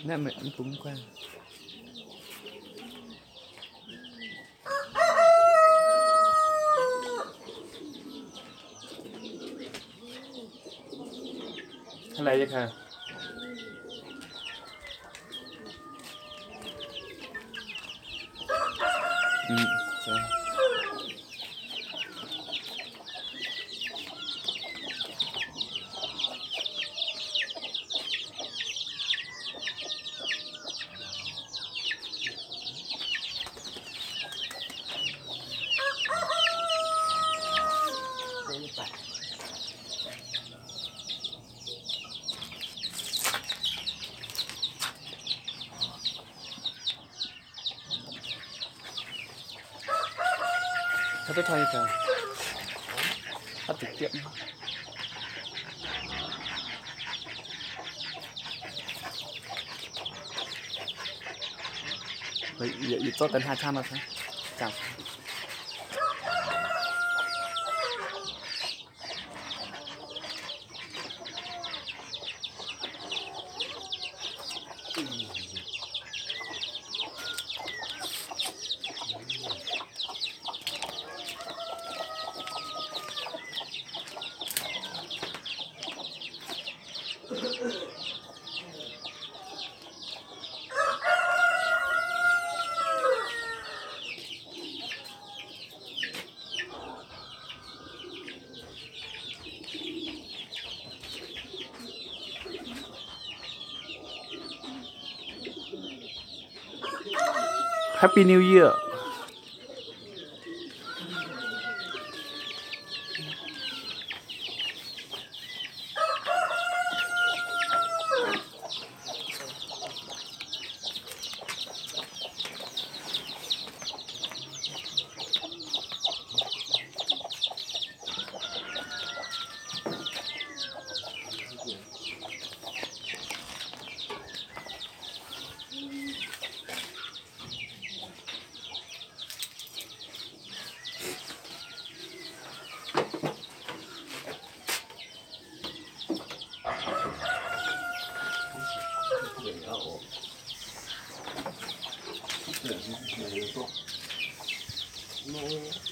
นั่นมันปุ้งกว้างอะไรจ้ะค่ะใช่เขาไปทอยกันเขาติดเกียบเฮ้ยอย่าโต้กัน5 ชามมาซะจับHappy New Year เ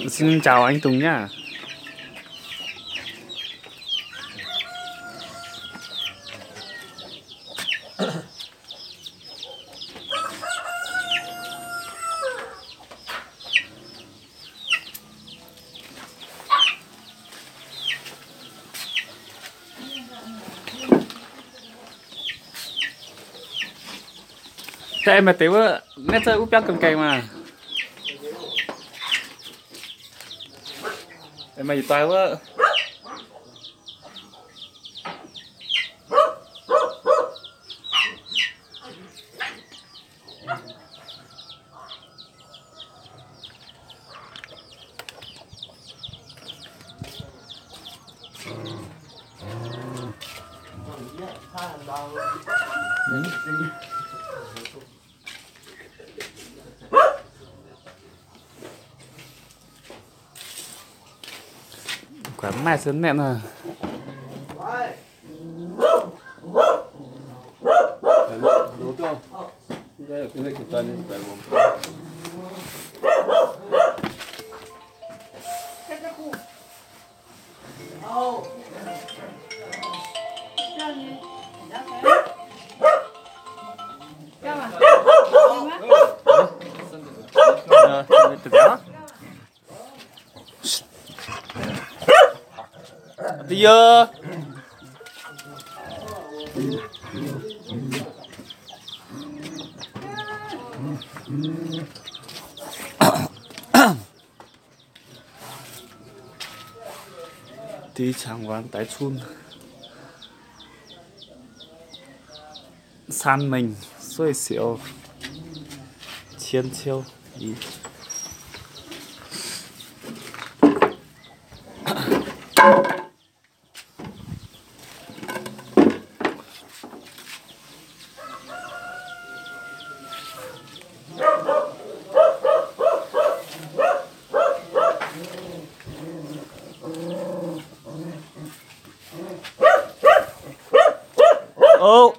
Xin chào anh Tùng nhá. Thế em mà tiểu nét chơi úp cầm cây mà. Em mà gì toài quá. Quả mai sớm nè à. Đúng không? Đây là cái này của tuần phải không? Bây giờ đi chẳng quán tái chun san mình xôi xỉu chiên chiêu ý. Ô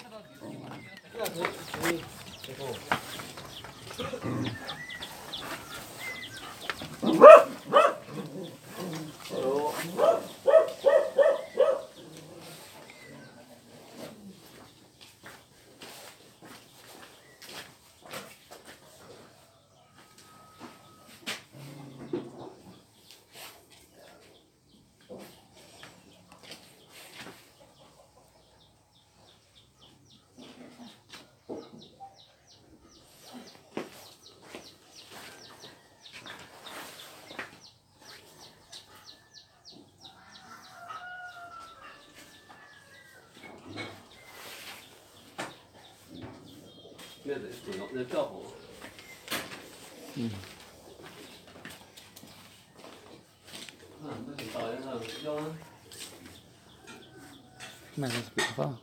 mày là bị không?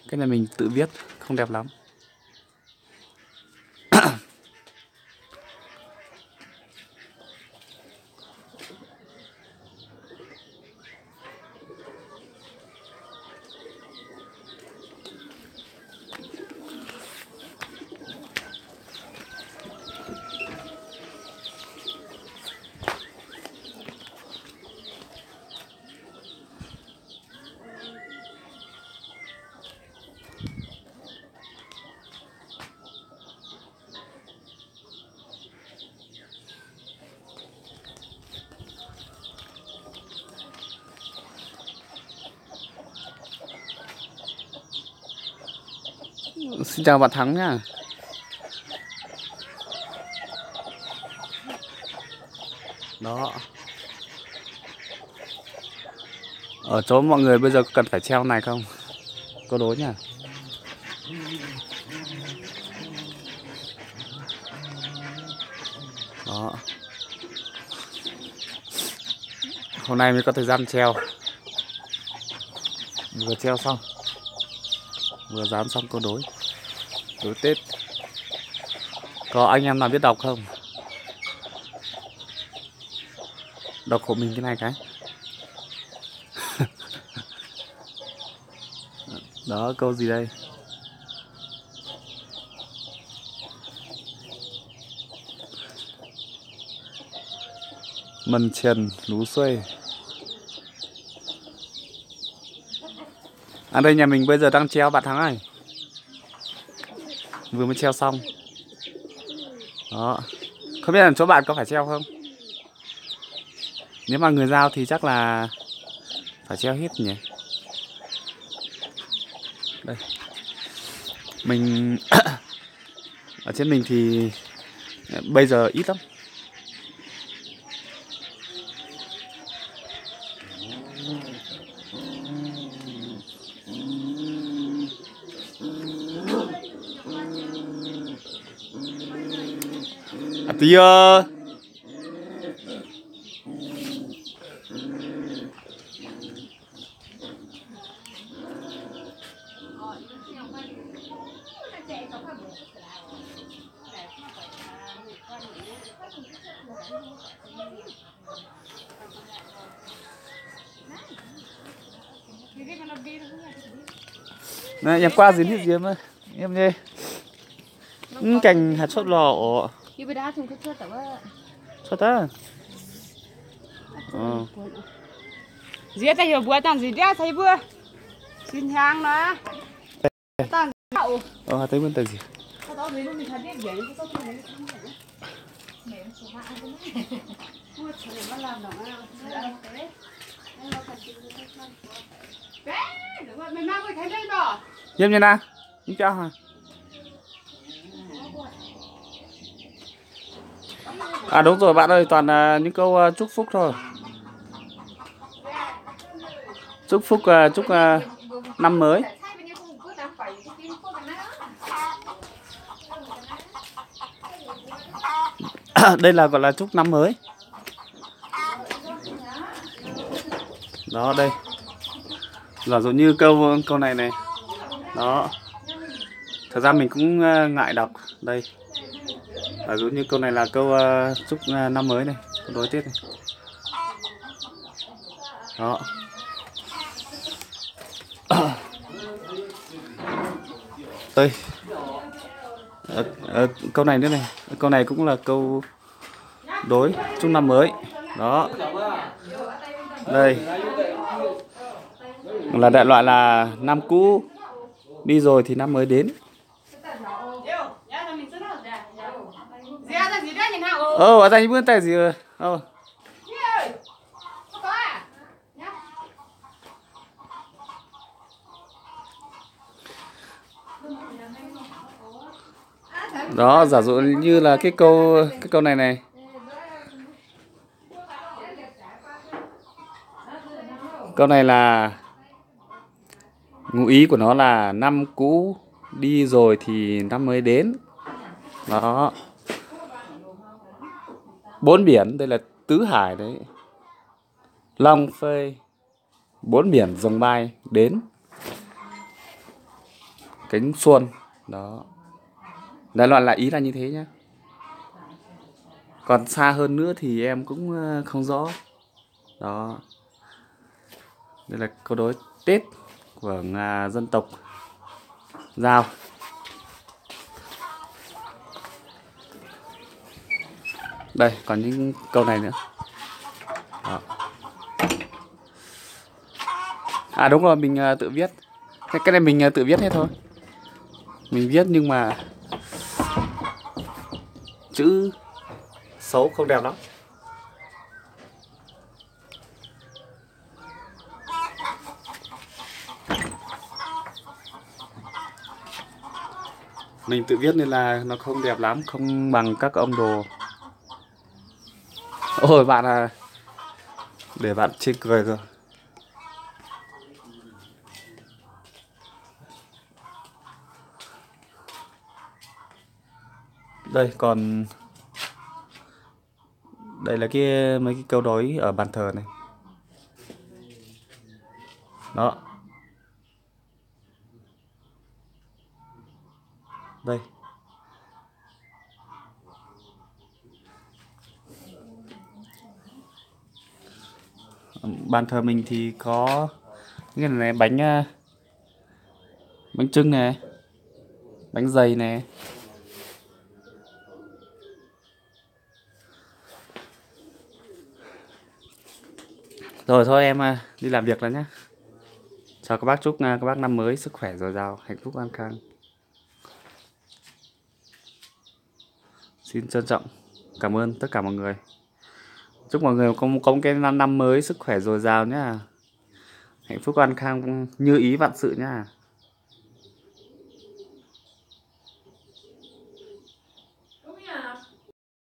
Cái này mình tự viết không đẹp lắm. Xin chào bạn Thắng nhá. Đó. Ở chỗ mọi người bây giờ có cần phải treo này không? Câu đố nhá. Đó. Hôm nay mới có thời gian treo. Vừa treo xong, vừa dán xong câu đối. Đối Tết. Có anh em nào biết đọc không? Đọc hộ mình cái này cái. Đó, câu gì đây? Mần trần lú xuê. À đây, nhà mình bây giờ đang treo bạn Thắng ơi. Vừa mới treo xong. Đó. Không biết là chỗ bạn có phải treo không? Nếu mà người Dao thì chắc là phải treo hết nhỉ. Đây. Mình ở trên mình thì bây giờ ít lắm. À, tí này em qua dính hết diếm ơi. Em đi. Cành hạt chót lò ổ. Đi bên đó thì có chốtแต่ว่า Chót á. dĩa tay hiểu bữa tàng gì đĩa thấy bữa xin hàng nó tàng đậu Thấy bên tay gì? sau đó mình thấy biết biển cái số này mẹ số hai cái mua chỗ này mà làm đâu mà mình mang cái thấy đây bỏ Nhâm như nào? Như cho hả? À đúng rồi bạn ơi, toàn là những câu chúc phúc thôi. Chúc phúc chúc năm mới. Đây là gọi là chúc năm mới. Đó đây. Giả dụ như câu này này. Đó. Thật ra mình cũng ngại đọc. Đây. Giả dụ như câu này là câu chúc năm mới này, đối Tết này. Đó. Đây. Câu này nữa này. Câu này cũng là câu đối chúc năm mới. Đó. Đây. Là đại loại là năm cũ đi rồi thì năm mới đến. Ở đây bữa tay gì rồi? Đó, giả dụ như là cái câu này này. Câu này là ngụ ý của nó là năm cũ đi rồi thì năm mới đến. Đó. Bốn biển, đây là tứ hải đấy. Long phơi, bốn biển rồng bay đến. Cánh xuân. Đó. Đại loại là ý là như thế nhá. Còn xa hơn nữa thì em cũng không rõ. Đó. Đây là câu đối Tết của dân tộc Dao. Đây, còn những câu này nữa. Đó. À đúng rồi, mình tự viết. Cái này mình tự viết hết thôi. Mình viết nhưng mà chữ xấu không đẹp lắm. Mình tự viết nên là nó không đẹp lắm, không bằng các ông đồ. Ôi bạn à, để bạn chê cười rồi. Đây còn đây là mấy cái câu đối ở bàn thờ này. Đó. Đây. Bàn thờ mình thì có cái này bánh chưng này, bánh dày này. Rồi thôi em đi làm việc rồi nhé. Chào các bác, chúc các bác năm mới sức khỏe dồi dào, hạnh phúc an khang. Xin trân trọng cảm ơn tất cả mọi người. Chúc mọi người có một cái năm mới sức khỏe dồi dào nhá. Hạnh phúc an khang như ý vạn sự nhá.